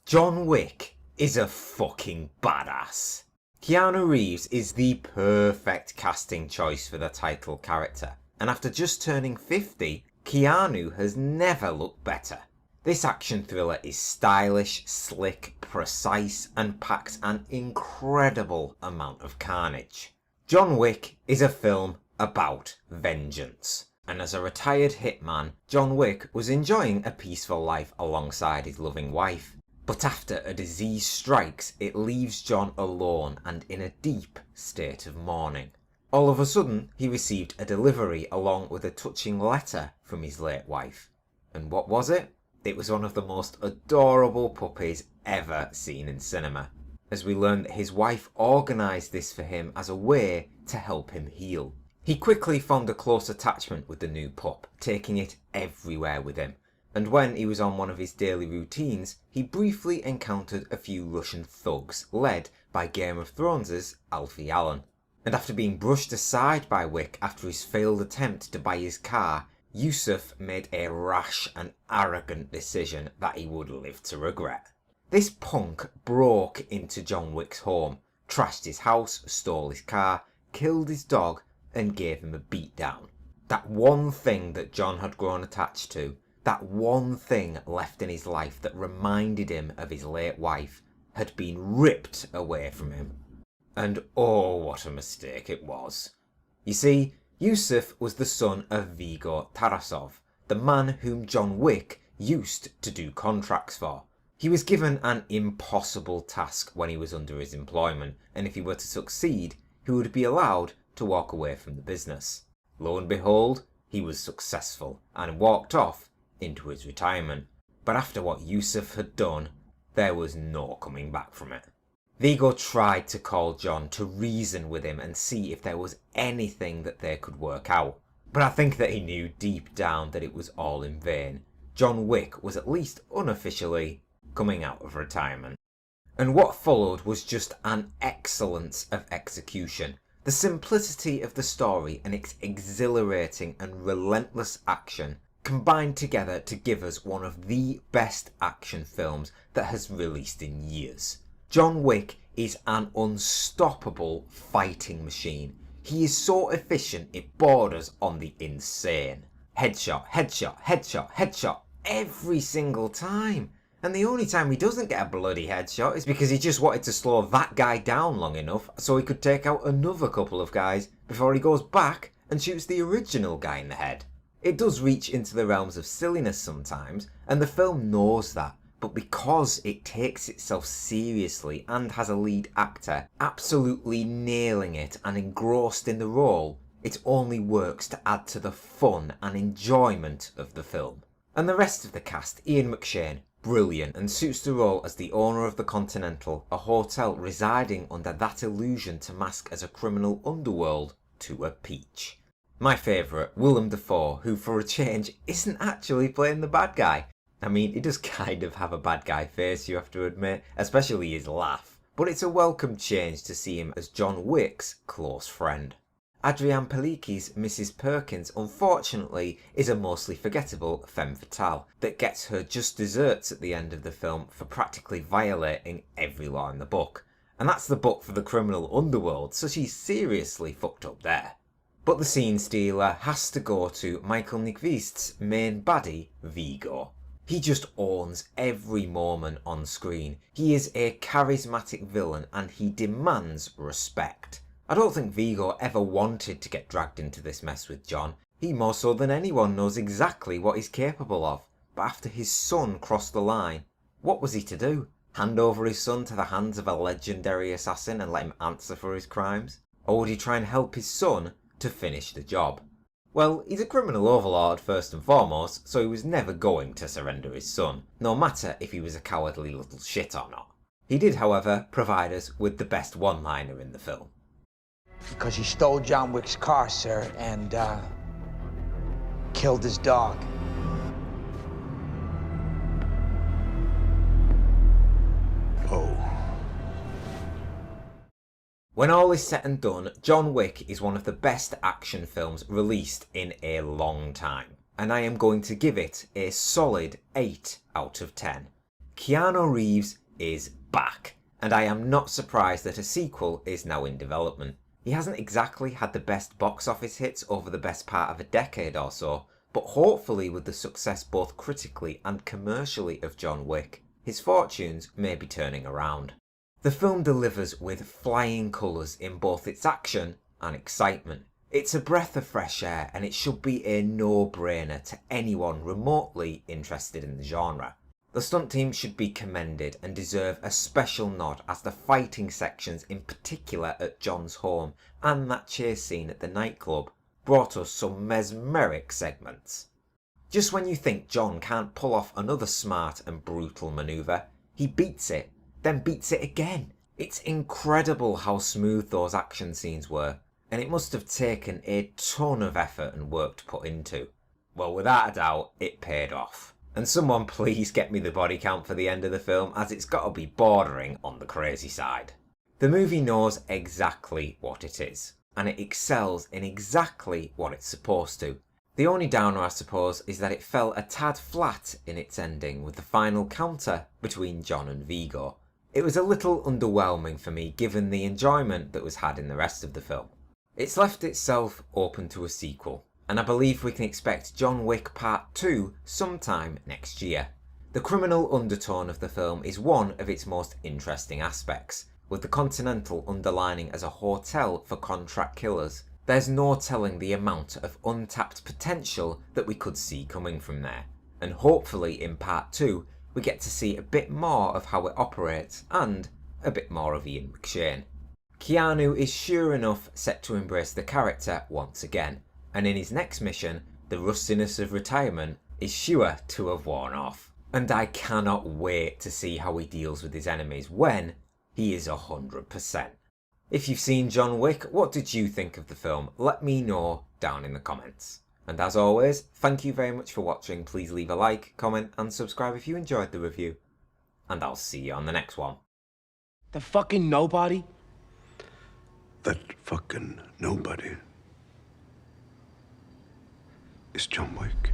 John Wick is a fucking badass. Keanu Reeves is the perfect casting choice for the title character, and after just turning 50, Keanu has never looked better. This action thriller is stylish, slick, precise, and packs an incredible amount of carnage. John Wick is a film about vengeance, and as a retired hitman, John Wick was enjoying a peaceful life alongside his loving wife. But after a disease strikes, it leaves John alone and in a deep state of mourning. All of a sudden, he received a delivery along with a touching letter from his late wife. And what was it? It was one of the most adorable puppies ever seen in cinema, as we learn that his wife organised this for him as a way to help him heal. He quickly formed a close attachment with the new pup, taking it everywhere with him. And when he was on one of his daily routines, he briefly encountered a few Russian thugs led by Game of Thrones' Alfie Allen. And after being brushed aside by Wick after his failed attempt to buy his car, Yusuf made a rash and arrogant decision that he would live to regret. This punk broke into John Wick's home, trashed his house, stole his car, killed his dog, and gave him a beatdown. That one thing that John had grown attached to, that one thing left in his life that reminded him of his late wife, had been ripped away from him. And oh, what a mistake it was. You see, Yusuf was the son of Vigor Tarasov, the man whom John Wick used to do contracts for. He was given an impossible task when he was under his employment, and if he were to succeed, he would be allowed to walk away from the business. Lo and behold, he was successful and walked off into his retirement. But after what Yusuf had done, there was no coming back from it. Vigor tried to call John to reason with him and see if there was anything that they could work out. But I think that he knew deep down that it was all in vain. John Wick was at least unofficially coming out of retirement. And what followed was just an excellence of execution. The simplicity of the story and its exhilarating and relentless action combined together to give us one of the best action films that has released in years. John Wick is an unstoppable fighting machine. He is so efficient it borders on the insane. Headshot, headshot, headshot, headshot, every single time. And the only time he doesn't get a bloody headshot is because he just wanted to slow that guy down long enough so he could take out another couple of guys before he goes back and shoots the original guy in the head. It does reach into the realms of silliness sometimes, and the film knows that, but because it takes itself seriously and has a lead actor absolutely nailing it and engrossed in the role, it only works to add to the fun and enjoyment of the film. And the rest of the cast, Ian McShane, brilliant, and suits the role as the owner of the Continental, a hotel residing under that illusion to mask as a criminal underworld, to a peach. My favourite, Willem Dafoe, who for a change isn't actually playing the bad guy. I mean, he does kind of have a bad guy face, you have to admit, especially his laugh. But it's a welcome change to see him as John Wick's close friend. Adrienne Palicki's Mrs. Perkins, unfortunately, is a mostly forgettable femme fatale that gets her just desserts at the end of the film for practically violating every law in the book. And that's the book for the criminal underworld, so she's seriously fucked up there. But the scene stealer has to go to Michael Nyqvist's main baddie, Vigor. He just owns every moment on screen. He is a charismatic villain and he demands respect. I don't think Vigor ever wanted to get dragged into this mess with John. He more so than anyone knows exactly what he's capable of. But after his son crossed the line, what was he to do? Hand over his son to the hands of a legendary assassin and let him answer for his crimes? Or would he try and help his son to finish the job? Well, he's a criminal overlord first and foremost, so he was never going to surrender his son, no matter if he was a cowardly little shit or not. He did, however, provide us with the best one-liner in the film. Because he stole John Wick's car, sir, and, killed his dog. Oh. When all is said and done, John Wick is one of the best action films released in a long time, and I am going to give it a solid 8 out of 10. Keanu Reeves is back, and I am not surprised that a sequel is now in development. He hasn't exactly had the best box office hits over the best part of a decade or so, but hopefully with the success both critically and commercially of John Wick, his fortunes may be turning around. The film delivers with flying colours in both its action and excitement. It's a breath of fresh air, and it should be a no-brainer to anyone remotely interested in the genre. The stunt team should be commended and deserve a special nod, as the fighting sections in particular at John's home and that chase scene at the nightclub brought us some mesmeric segments. Just when you think John can't pull off another smart and brutal manoeuvre, he beats it, then beats it again. It's incredible how smooth those action scenes were, and it must have taken a ton of effort and work to put into. Well, without a doubt, it paid off. And someone please get me the body count for the end of the film, as it's got to be bordering on the crazy side. The movie knows exactly what it is, and it excels in exactly what it's supposed to. The only downer, I suppose, is that it fell a tad flat in its ending with the final counter between John and Vigo. It was a little underwhelming for me given the enjoyment that was had in the rest of the film. It's left itself open to a sequel, and I believe we can expect John Wick Part 2 sometime next year. The criminal undertone of the film is one of its most interesting aspects, with the Continental underlining as a hotel for contract killers. There's no telling the amount of untapped potential that we could see coming from there, and hopefully in Part 2 we get to see a bit more of how it operates and a bit more of Ian McShane. Keanu is sure enough set to embrace the character once again, and in his next mission, the rustiness of retirement is sure to have worn off. And I cannot wait to see how he deals with his enemies when he is 100%. If you've seen John Wick, what did you think of the film? Let me know down in the comments. And as always, thank you very much for watching. Please leave a like, comment and subscribe if you enjoyed the review. And I'll see you on the next one. The fucking nobody? That fucking nobody is John Wick.